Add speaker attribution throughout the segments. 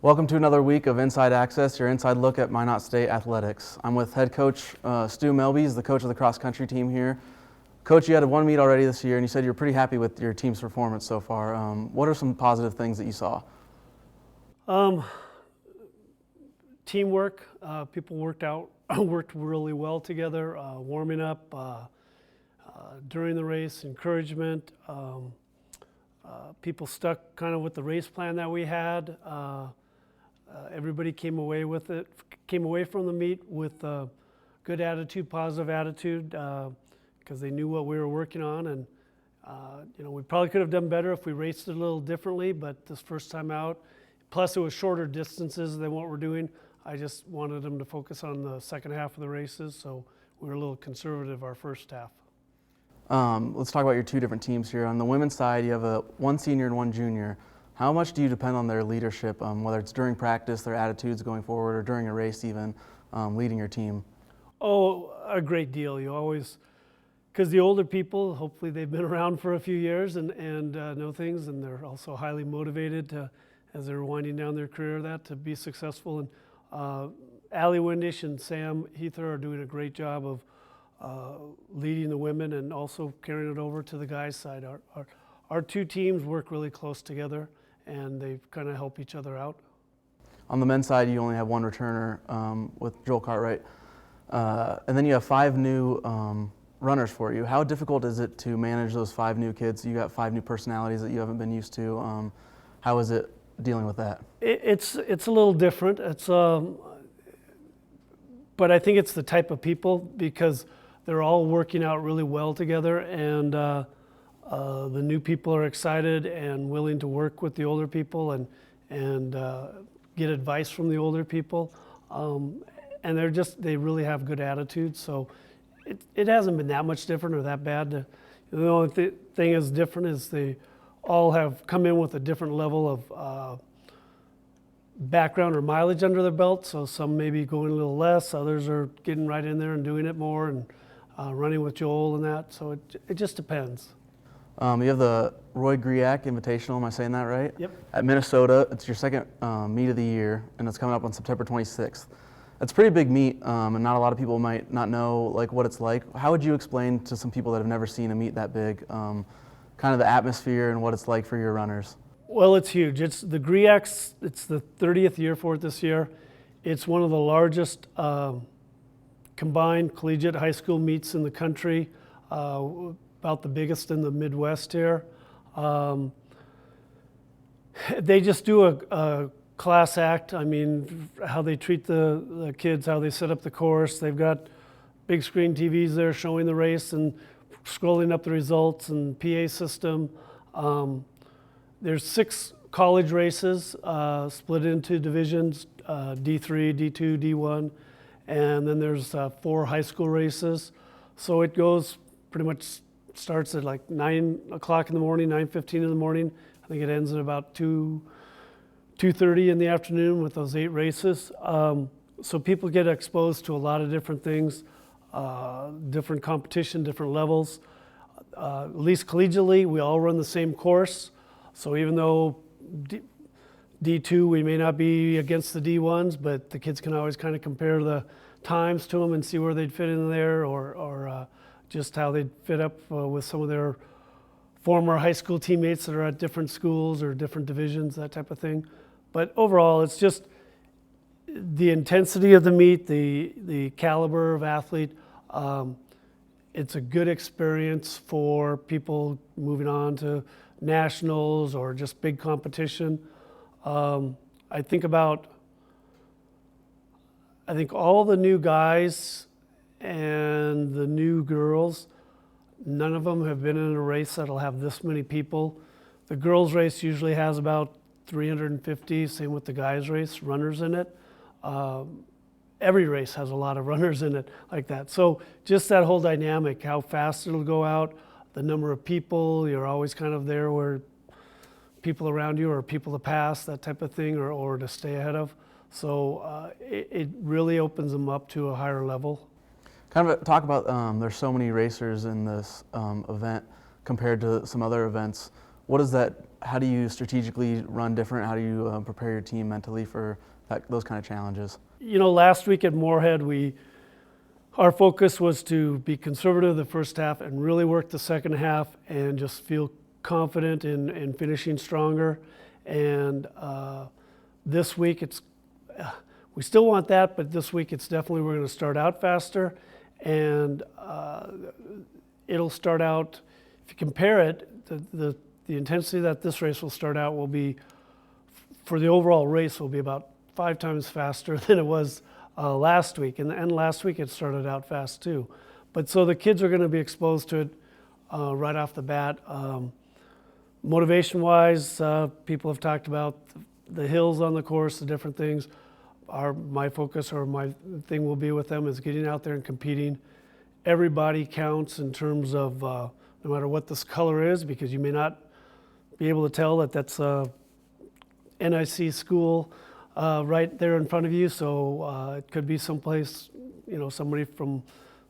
Speaker 1: Welcome to another week of Inside Access, your inside look at Minot State athletics. I'm with head coach Stu Melby, he's the coach of the cross country team here. Coach, you had one meet already this year, and you said you're pretty happy with your team's performance so far. What are some positive things that you saw?
Speaker 2: Teamwork. People worked really well together. Warming up, during the race, encouragement. People stuck kind of with the race plan that we had. Everybody came away from the meet with a good attitude, positive attitude, because they knew what we were working on. And we probably could have done better if we raced it a little differently, but this first time out, plus it was shorter distances than what we're doing. I just wanted them to focus on the second half of the races, so we were a little conservative our first half.
Speaker 1: Let's talk about your two different teams here. On the women's side, you have one senior and one junior. How much do you depend on their leadership, whether it's during practice, their attitudes going forward, or during a race even, leading your team?
Speaker 2: Oh, a great deal. You always, because the older people, hopefully they've been around for a few years and know things, and they're also highly motivated as they're winding down their career to be successful. And Allie Windish and Sam Heather are doing a great job of leading the women and also carrying it over to the guys' side. Our two teams work really close together, and they kind of help each other out.
Speaker 1: On the men's side, you only have one returner with Joel Cartwright, and then you have 5 new runners for you. How difficult is it to manage those 5 new kids? You got 5 new personalities that you haven't been used to. How is it dealing with that?
Speaker 2: It's a little different. But I think it's the type of people, because they're all working out really well together, and the new people are excited and willing to work with the older people and get advice from the older people, and they really have good attitudes. So it hasn't been that much different or that bad. The only thing is different is they all have come in with a different level of background or mileage under their belt. So some may be going a little less, others are getting right in there and doing it more, and running with Joel and that. So it just depends.
Speaker 1: You have the Roy Griak Invitational, am I saying that right?
Speaker 2: Yep.
Speaker 1: At Minnesota. It's your second meet of the year, and it's coming up on September 26th. It's a pretty big meet, and not a lot of people might not know what it's like. How would you explain to some people that have never seen a meet that big, kind of the atmosphere and what it's like for your runners?
Speaker 2: Well, it's huge. It's the Griaks. It's the 30th year for it this year. It's one of the largest combined collegiate high school meets in the country. About the biggest in the Midwest here. They just do a class act. I mean, how they treat the kids, how they set up the course. They've got big screen TVs there showing the race and scrolling up the results and PA system. There's 6 college races split into divisions, D3, D2, D1, and then there's 4 high school races. So it goes pretty much, starts at like 9 o'clock in the morning, 9:15 in the morning. I think it ends at about 2:30 in the afternoon with those 8 races. So people get exposed to a lot of different things, different competition, different levels. At least collegiately, we all run the same course. So even though D2, we may not be against the D1s, but the kids can always kind of compare the times to them and see where they'd fit in there, or just how they'd fit up with some of their former high school teammates that are at different schools or different divisions, that type of thing. But overall, it's just the intensity of the meet, the caliber of athlete. It's a good experience for people moving on to nationals or just big competition. I think all the new guys and the new girls, none of them have been in a race that'll have this many people. The girls' race usually has about 350, same with the guys' race, runners in it. Every race has a lot of runners in it like that. So just that whole dynamic, how fast it'll go out, the number of people, you're always kind of there where people around you or people to pass, that type of thing, or to stay ahead of. So it really opens them up to a higher level.
Speaker 1: Kind of talk about, there's so many racers in this event compared to some other events. What is that? How do you strategically run different? How do you prepare your team mentally for those kind of challenges?
Speaker 2: You know, last week at Moorhead, our focus was to be conservative the first half and really work the second half and just feel confident in finishing stronger. And this week we still want that, but this week it's definitely, we're going to start out faster, and it'll start out, if you compare it, the intensity that this race will start out will be, for the overall race, will be about 5 times faster than it was last week. And last week it started out fast too. But so the kids are going to be exposed to it right off the bat. Motivation-wise, people have talked about the hills on the course, the different things. My focus, or my thing will be with them, is getting out there and competing. Everybody counts in terms of no matter what this color is, because you may not be able to tell that that's a NIC school right there in front of you. So it could be someplace, you know, somebody from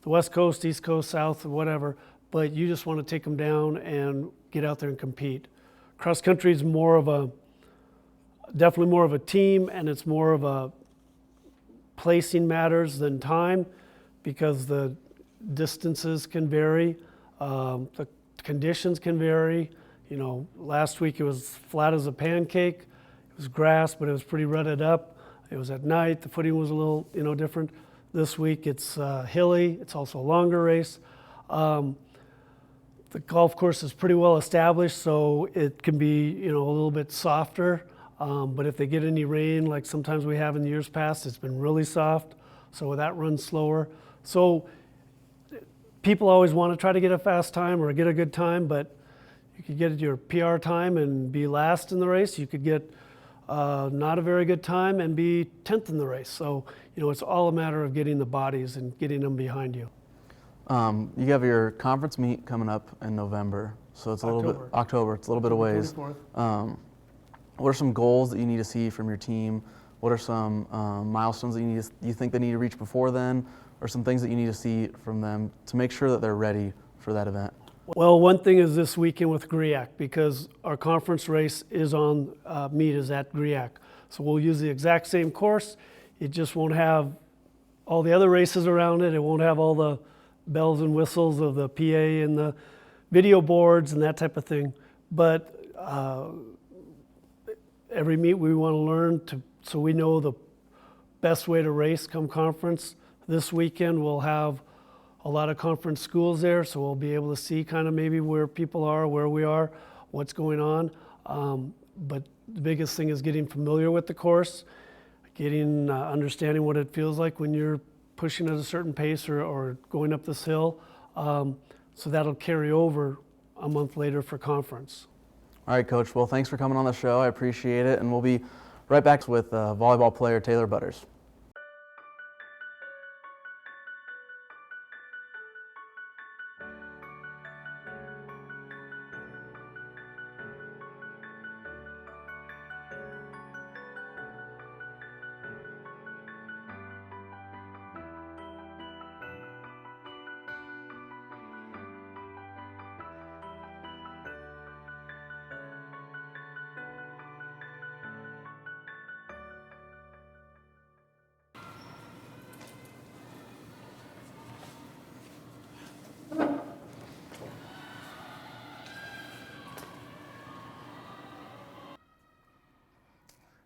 Speaker 2: the West Coast, East Coast, South, or whatever. But you just want to take them down and get out there and compete. Cross country is definitely more of a team, and it's more of a placing matters than time, because the distances can vary, the conditions can vary. You know, last week it was flat as a pancake. It was grass, but it was pretty rutted up. It was at night. The footing was a little, you know, different. This week it's hilly. It's also a longer race. The golf course is pretty well established, so it can be, you know, a little bit softer. But if they get any rain, like sometimes we have in years past, it's been really soft. So that runs slower. So people always want to try to get a fast time or get a good time, but you could get your PR time and be last in the race. You could get not a very good time and be 10th in the race. So, you know, it's all a matter of getting the bodies and getting them behind you.
Speaker 1: You have your conference meet coming up in November, so it's a little bit October. It's a little bit of ways. What are some goals that you need to see from your team? What are some milestones that you think they need to reach before then, or some things that you need to see from them to make sure that they're ready for that event?
Speaker 2: Well, one thing is this weekend with GRIAC, because our conference race is on meet is at GRIAC. So we'll use the exact same course. It just won't have all the other races around it. It won't have all the bells and whistles of the PA and the video boards and that type of thing. But every meet we want to learn so we know the best way to race come conference. This weekend we'll have a lot of conference schools there, so we'll be able to see kind of maybe where people are, where we are, what's going on. But the biggest thing is getting familiar with the course, getting understanding what it feels like when you're pushing at a certain pace or going up this hill. So that'll carry over a month later for conference.
Speaker 1: All right, Coach. Well, thanks for coming on the show. I appreciate it. And we'll be right back with volleyball player Taylor Butters.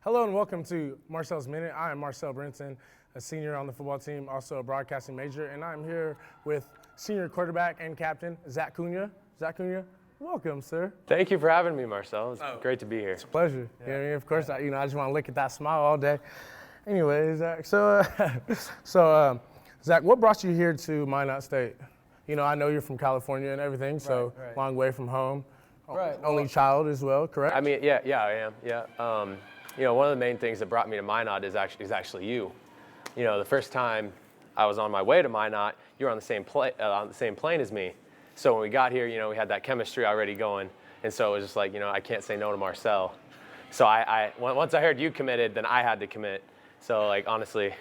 Speaker 3: Hello and welcome to Marcel's Minute. I am Marcel Brinson, a senior on the football team, also a broadcasting major, and I'm here with senior quarterback and captain, Zach Cunha. Zach Cunha, welcome, sir.
Speaker 4: Thank you for having me, Marcel. It's great to be here.
Speaker 3: It's a pleasure. Yeah. You know what I mean? Of course, I just want to look at that smile all day. Anyways, Zach, so Zach, what brought you here to Minot State? You know, I know you're from California and everything, so
Speaker 4: right.
Speaker 3: Long way from home.
Speaker 4: Right.
Speaker 3: Only child as well, correct?
Speaker 4: I mean, yeah, I am. Yeah. You know, one of the main things that brought me to Minot is actually you. You know, the first time I was on my way to Minot, you were on the same plane as me. So when we got here, you know, we had that chemistry already going, and so it was just like, you know, I can't say no to Marcel. So once I heard you committed, then I had to commit. So like honestly,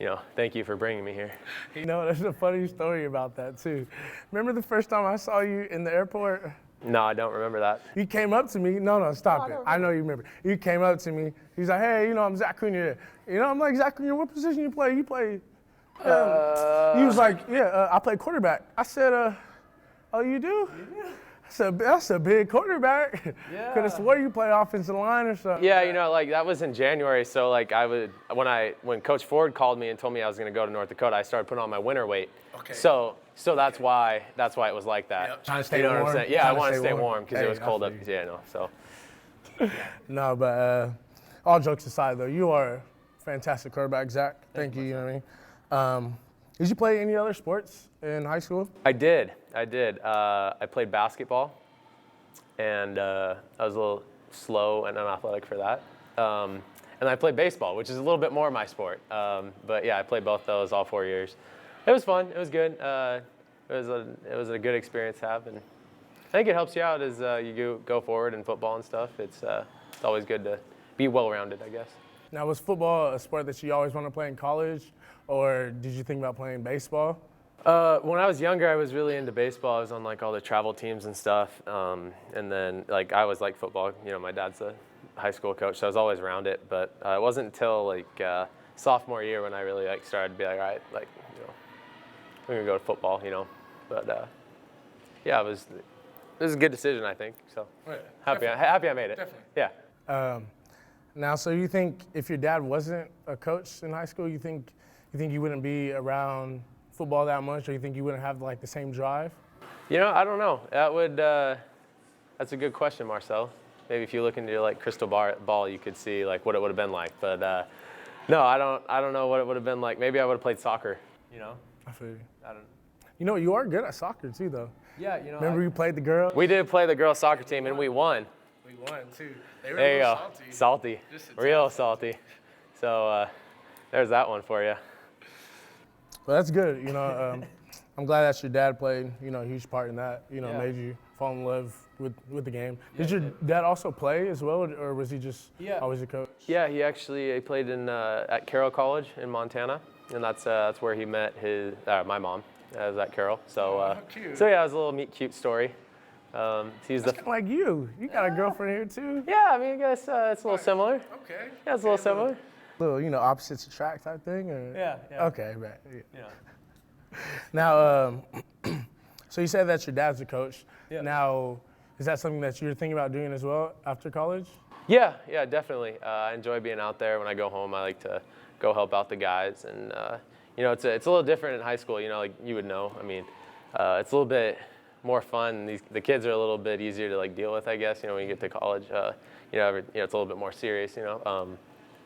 Speaker 4: you know, thank you for bringing me here.
Speaker 3: You know, there's a funny story about that too. Remember the first time I saw you in the airport?
Speaker 4: No, I don't remember that.
Speaker 3: You came up to me. No, stop it. I know you remember. You came up to me. He's like, hey, I'm Zach Cunha. I'm like, Zach Cunha, what position you play? You play. He was like, yeah, I play quarterback. I said, oh, you do? I said, that's a big quarterback.
Speaker 1: Yeah.
Speaker 3: Could have swore you play offensive line or something.
Speaker 4: Yeah, like that was in January. So like when Coach Ford called me and told me I was going to go to North Dakota, I started putting on my winter weight.
Speaker 3: Okay.
Speaker 4: So that's why it was like that.
Speaker 3: Yep. Trying to stay
Speaker 4: you know
Speaker 3: warm.
Speaker 4: what I'm saying? Yeah, I want to stay warm because
Speaker 3: Hey,
Speaker 4: it was cold
Speaker 3: I
Speaker 4: up.
Speaker 3: feel you.
Speaker 4: Yeah, no. So.
Speaker 3: No, but all jokes aside, though, you are a fantastic quarterback, Zach. Thank you. You know what I mean? Did you play any other sports in high school?
Speaker 4: I did. I played basketball, and I was a little slow and unathletic for that. And I played baseball, which is a little bit more my sport. But yeah, I played both those all 4 years. It was fun. It was good. It was a good experience to have, and I think it helps you out as you go forward in football and stuff. It's always good to be well-rounded, I guess.
Speaker 3: Now, was football a sport that you always wanted to play in college, or did you think about playing baseball?
Speaker 4: When I was younger, I was really into baseball. I was on like all the travel teams and stuff. And then like I always liked football. My dad's a high school coach, so I was always around it. But it wasn't until like sophomore year when I really like started to be like, all right, like we're gonna go to football, But yeah, it was a good decision, I think. So happy I made it.
Speaker 3: Definitely.
Speaker 4: Yeah.
Speaker 3: Now, so you think if your dad wasn't a coach in high school, you think you wouldn't be around football that much, or you think you wouldn't have like the same drive?
Speaker 4: I don't know. That's a good question, Marcel. Maybe if you look into your like crystal ball, you could see like what it would have been like. But no, I don't know what it would have been like. Maybe I would have played soccer.
Speaker 3: I feel you.
Speaker 4: I don't.
Speaker 3: You are good at soccer too, though.
Speaker 4: Yeah,
Speaker 3: Remember you played the girls?
Speaker 4: We did play the girls soccer team and we won.
Speaker 3: We won too. They were
Speaker 4: There you go. Salty. Real salty. So there's that one for you.
Speaker 3: Well, that's good. I'm glad that your dad played, a huge part in that, made you fall in love with the game. Did your dad also play as well, or was he just always a coach?
Speaker 4: Yeah, he played at Carroll College in Montana, and that's where he met my mom. I was at Carroll. So
Speaker 3: cute.
Speaker 4: So yeah, it was a little meet cute story. He's
Speaker 3: That's like you. You got a girlfriend here too?
Speaker 4: Yeah, I mean, I guess it's a little similar.
Speaker 3: Okay.
Speaker 4: Yeah, it's a little similar.
Speaker 3: Little, opposites attract type thing, or?
Speaker 4: Yeah.
Speaker 3: Okay, right. Yeah. Now, so you said that your dad's a coach.
Speaker 4: Yeah.
Speaker 3: Now, is that something that you're thinking about doing as well after college?
Speaker 4: Yeah, definitely. I enjoy being out there. When I go home, I like to go help out the guys, and it's a little different in high school. Like you would know. I mean, it's a little bit more fun. The kids are a little bit easier to like deal with, I guess. When you get to college, it's a little bit more serious.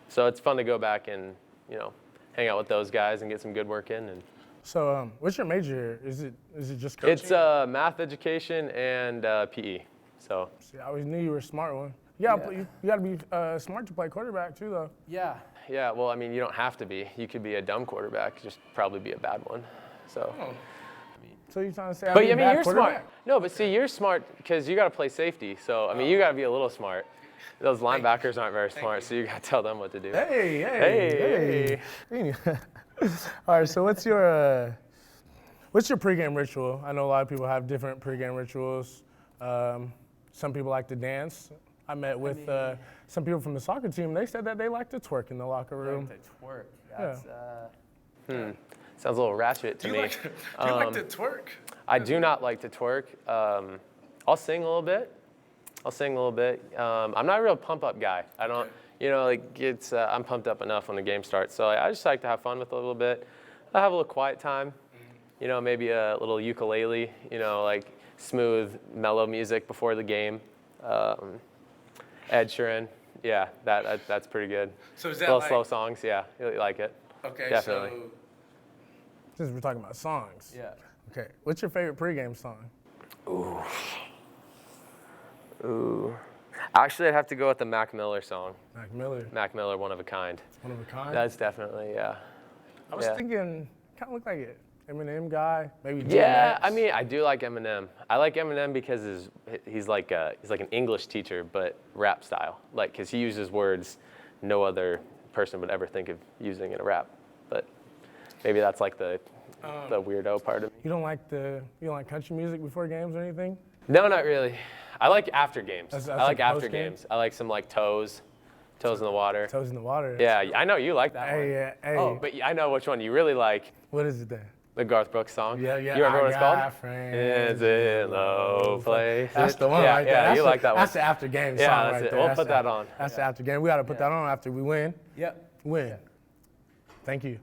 Speaker 4: So it's fun to go back and hang out with those guys and get some good work in. And
Speaker 3: So, what's your major? Is it just coaching?
Speaker 4: it's math education and PE. So
Speaker 3: See, I always knew you were a smart one. You gotta be smart to play quarterback too, though.
Speaker 4: yeah. Well, I mean, you don't have to be. You could be a dumb quarterback, just probably be a bad one. So.
Speaker 3: So you're trying to say?
Speaker 4: But I mean, you're smart. No, but see, you're smart because you got to play safety. So I mean, you got to be a little smart. Those linebackers aren't very smart, so you got to tell them what to do.
Speaker 3: Hey. All right. So what's your pregame ritual? I know a lot of people have different pregame rituals. Some people like to dance. I met with some people from the soccer team. They said that they like to twerk in the locker room.
Speaker 4: Like to twerk. That's sounds a little ratchet to me.
Speaker 3: Do you like to twerk?
Speaker 4: I do not like to twerk. I'll sing a little bit. I'm not a real pump-up guy. I don't, I'm pumped up enough when the game starts. So I just like to have fun with it a little bit. I have a little quiet time. Maybe a little ukulele. Like smooth, mellow music before the game. Ed Sheeran. Yeah, that's pretty good.
Speaker 3: So is that
Speaker 4: little
Speaker 3: like,
Speaker 4: slow songs? Yeah, really like it.
Speaker 3: Okay,
Speaker 4: Definitely.
Speaker 3: so since we're talking about songs.
Speaker 4: Yeah.
Speaker 3: Okay, what's your favorite pregame song?
Speaker 4: Ooh. Actually, I'd have to go with the Mac Miller song.
Speaker 3: Mac Miller.
Speaker 4: Mac Miller, One of a Kind.
Speaker 3: One of a kind.
Speaker 4: That's definitely, yeah.
Speaker 3: I was thinking, kind of look like it. Eminem guy, maybe.
Speaker 4: Yeah,
Speaker 3: DMX.
Speaker 4: I mean, I do like Eminem. I like Eminem because he's like an English teacher, but rap style. Like, because he uses words no other person would ever think of using in a rap. But maybe that's like the weirdo part of me.
Speaker 3: You don't like country music before games or anything?
Speaker 4: No, not really. I like after games.
Speaker 3: That's
Speaker 4: I like
Speaker 3: like
Speaker 4: after
Speaker 3: post-game?
Speaker 4: games. I like some like toes in the water.
Speaker 3: Toes in the water.
Speaker 4: Yeah, I know you like that one.
Speaker 3: Hey, hey.
Speaker 4: Oh, but I know which one you really like.
Speaker 3: What is it then?
Speaker 4: The Garth Brooks song.
Speaker 3: Yeah.
Speaker 4: You remember what it's called?
Speaker 3: Friends
Speaker 4: It's in low places.
Speaker 3: That's the one
Speaker 4: yeah,
Speaker 3: right there.
Speaker 4: Yeah,
Speaker 3: That's
Speaker 4: you like that one.
Speaker 3: That's the after game
Speaker 4: Yeah,
Speaker 3: song
Speaker 4: that's
Speaker 3: right
Speaker 4: it.
Speaker 3: there.
Speaker 4: We'll
Speaker 3: That's
Speaker 4: put that on.
Speaker 3: That's the after game. We got to put that on after we win.
Speaker 4: Yep.
Speaker 3: Win. Thank you.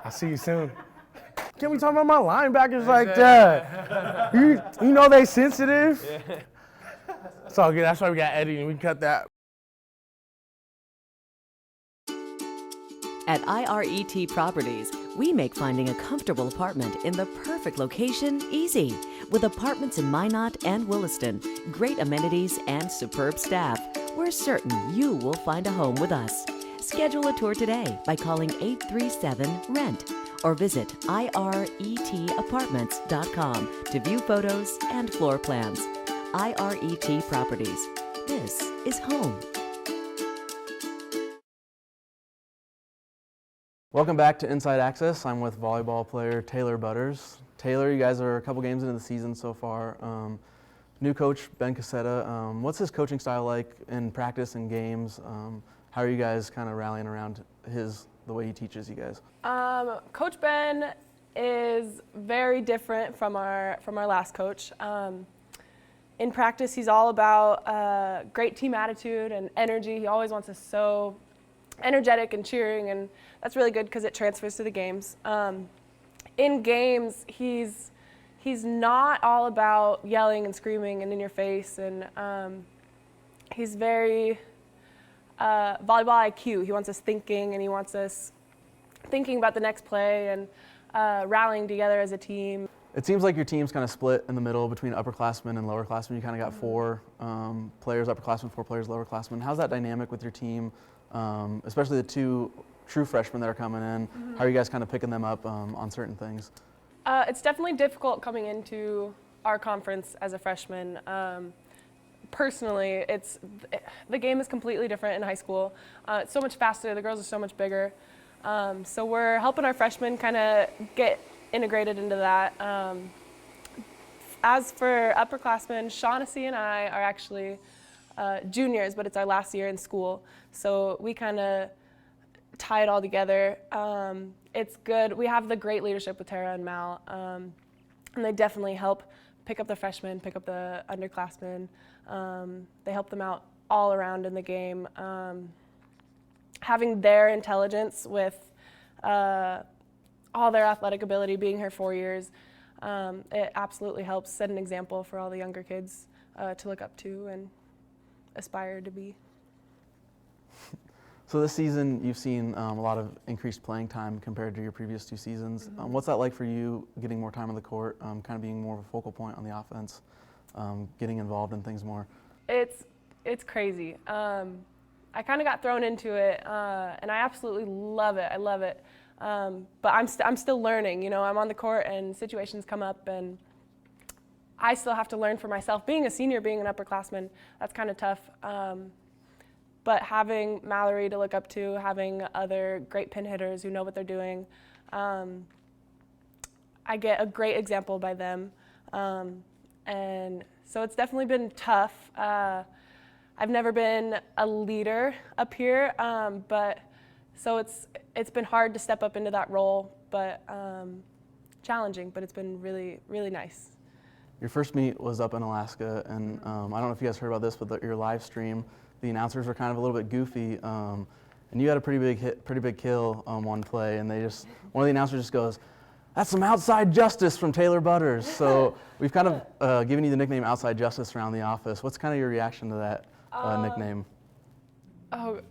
Speaker 3: I'll see you soon. Can we talk about my linebackers like that? You know they sensitive. Yeah. It's all good. That's why we got Eddie, and we can cut that.
Speaker 5: At IRET Properties, we make finding a comfortable apartment in the perfect location easy. With apartments in Minot and Williston, great amenities, and superb staff, we're certain you will find a home with us. Schedule a tour today by calling 837-RENT or visit iretapartments.com to view photos and floor plans. IRET Properties. This is home.
Speaker 1: Welcome back to Inside Access. I'm with volleyball player Taylor Butters. Taylor, you guys are a couple games into the season so far. New coach Ben Cassetta. What's his coaching style like in practice and games? How are you guys kind of rallying around the way he teaches you guys?
Speaker 6: Coach Ben is very different from our last coach. In practice, he's all about great team attitude and energy. He always wants us so energetic and cheering, and that's really good because it transfers to the games. In games, he's not all about yelling and screaming and in your face, and he's very volleyball IQ. He wants us thinking, and he wants us thinking about the next play and rallying together as a team.
Speaker 1: It seems like your team's kind of split in the middle between upperclassmen and lowerclassmen. You kind of got 4 players upperclassmen, 4 players lowerclassmen. How's that dynamic with your team, especially the 2 true freshmen that are coming in? How are you guys kind of picking them up on certain things?
Speaker 6: It's definitely difficult coming into our conference as a freshman. Personally, the game is completely different in high school. It's so much faster. The girls are so much bigger. So we're helping our freshmen kind of get integrated into that. As for upperclassmen, Shaughnessy and I are actually juniors, but it's our last year in school. So we kind of tie it all together. It's good. We have the great leadership with Tara and Mal, and they definitely help pick up the freshmen, pick up the underclassmen. They help them out all around in the game. Having their intelligence with all their athletic ability, being here 4 years, it absolutely helps set an example for all the younger kids to look up to and aspire to be.
Speaker 1: So this season, you've seen a lot of increased playing time compared to your previous 2 seasons. What's that like for you, getting more time on the court, kind of being more of a focal point on the offense, getting involved in things more?
Speaker 6: It's crazy. I kind of got thrown into it, and I absolutely love it. I love it. But I'm still learning. You know, I'm on the court, and situations come up, and I still have to learn for myself. Being a senior, being an upperclassman, that's kind of tough. But having Mallory to look up to, having other great pin hitters who know what they're doing, I get a great example by them. And so it's definitely been tough. I've never been a leader up here, but so it's been hard to step up into that role, but challenging, but it's been really, really nice.
Speaker 1: Your first meet was up in Alaska, and I don't know if you guys heard about this, but your live stream, the announcers were kind of a little bit goofy, and you had a pretty big kill on one play, and one of the announcers just goes, "That's some outside justice from Taylor Butters." So we've kind of given you the nickname Outside Justice around the office. What's kind of your reaction to that nickname?
Speaker 6: Oh,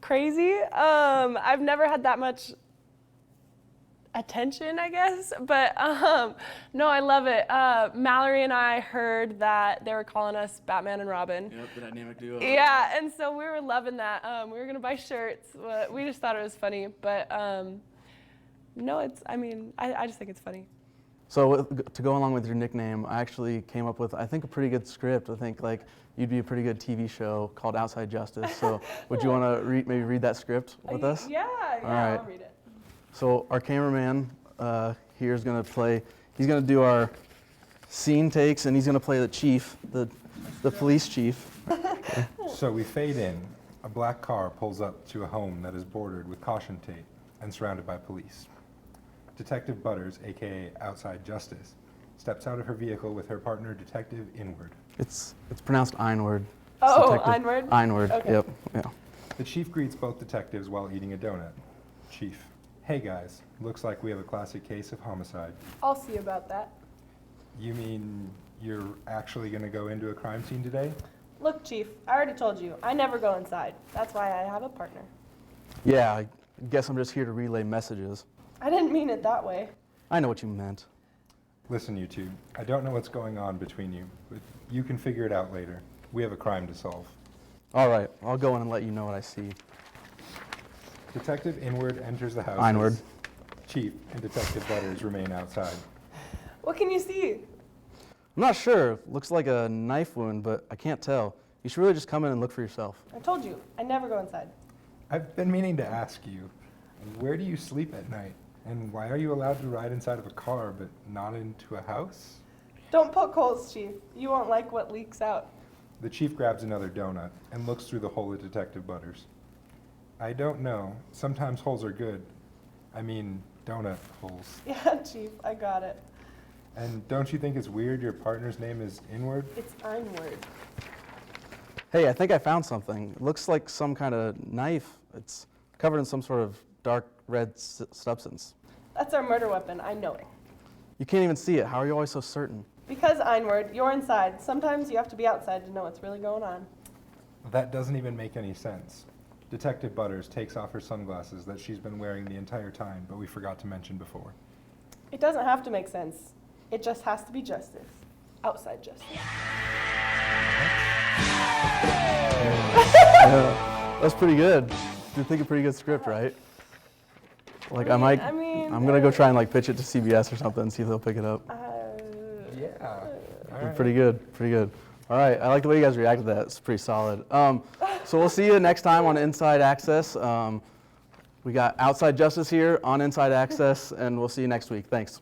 Speaker 6: crazy. I've never had that much attention, I guess, but no, I love it. Mallory and I heard that they were calling us Batman and Robin.
Speaker 1: Yep, the dynamic duo.
Speaker 6: Yeah, and so we were loving that. We were gonna buy shirts, but we just thought it was funny. But no, I just think it's funny.
Speaker 1: So to go along with your nickname, I actually came up with, I think, a pretty good script. I think like you'd be a pretty good TV show called Outside Justice. So would you want to maybe read that script with us?
Speaker 6: Yeah,
Speaker 1: All right.
Speaker 6: I'll read it.
Speaker 1: So our cameraman here is going to play. He's going to do our scene takes, and he's going to play the chief, the police chief.
Speaker 7: So we fade in. A black car pulls up to a home that is bordered with caution tape and surrounded by police. Detective Butters, aka Outside Justice, steps out of her vehicle with her partner, Detective Inward.
Speaker 1: It's pronounced Einward.
Speaker 6: Oh,
Speaker 1: Detective
Speaker 6: Einward?
Speaker 1: Einward,
Speaker 6: Okay.
Speaker 1: yep, yeah.
Speaker 7: The chief greets both detectives while eating a donut. Chief, hey guys, looks like we have a classic case of homicide.
Speaker 6: I'll see about that.
Speaker 7: You mean you're actually going to go into a crime scene today?
Speaker 6: Look, Chief, I already told you, I never go inside. That's why I have a partner.
Speaker 1: Yeah, I guess I'm just here to relay messages.
Speaker 6: I didn't mean it that way.
Speaker 1: I know what you meant.
Speaker 7: Listen, you two, I don't know what's going on between you, but you can figure it out later. We have a crime to solve.
Speaker 1: All right, I'll go in and let you know what I see.
Speaker 7: Detective Inward enters the house.
Speaker 1: Einward.
Speaker 7: as Chief and Detective Butters remain outside.
Speaker 6: What can you see?
Speaker 1: I'm not sure. Looks like a knife wound, but I can't tell. You should really just come in and look for yourself.
Speaker 6: I told you, I never go inside.
Speaker 7: I've been meaning to ask you, where do you sleep at night? And why are you allowed to ride inside of a car but not into a house?
Speaker 6: Don't poke holes, Chief. You won't like what leaks out.
Speaker 7: The chief grabs another donut and looks through the hole at Detective Butters. I don't know. Sometimes holes are good. I mean, donut holes.
Speaker 6: Yeah, Chief, I got it.
Speaker 7: And don't you think it's weird your partner's name is Inward?
Speaker 6: It's Einward.
Speaker 1: Hey, I think I found something. It looks like some kind of knife. It's covered in some sort of dark red substance.
Speaker 6: That's our murder weapon, I know it.
Speaker 1: You can't even see it. How are you always so certain?
Speaker 6: Because, Einward, you're inside. Sometimes you have to be outside to know what's really going on.
Speaker 7: That doesn't even make any sense. Detective Butters takes off her sunglasses that she's been wearing the entire time, but we forgot to mention before.
Speaker 6: It doesn't have to make sense. It just has to be justice. Outside justice.
Speaker 1: Yeah, that's pretty good. You think a pretty good script, right? Like I'm gonna go try and like pitch it to CBS or something and see if they'll pick it up.
Speaker 7: Yeah. All right.
Speaker 1: Pretty good, pretty good. All right, I like the way you guys reacted to that. It's pretty solid. So we'll see you next time on Inside Access. We got Outside Justice here on Inside Access, and we'll see you next week. Thanks.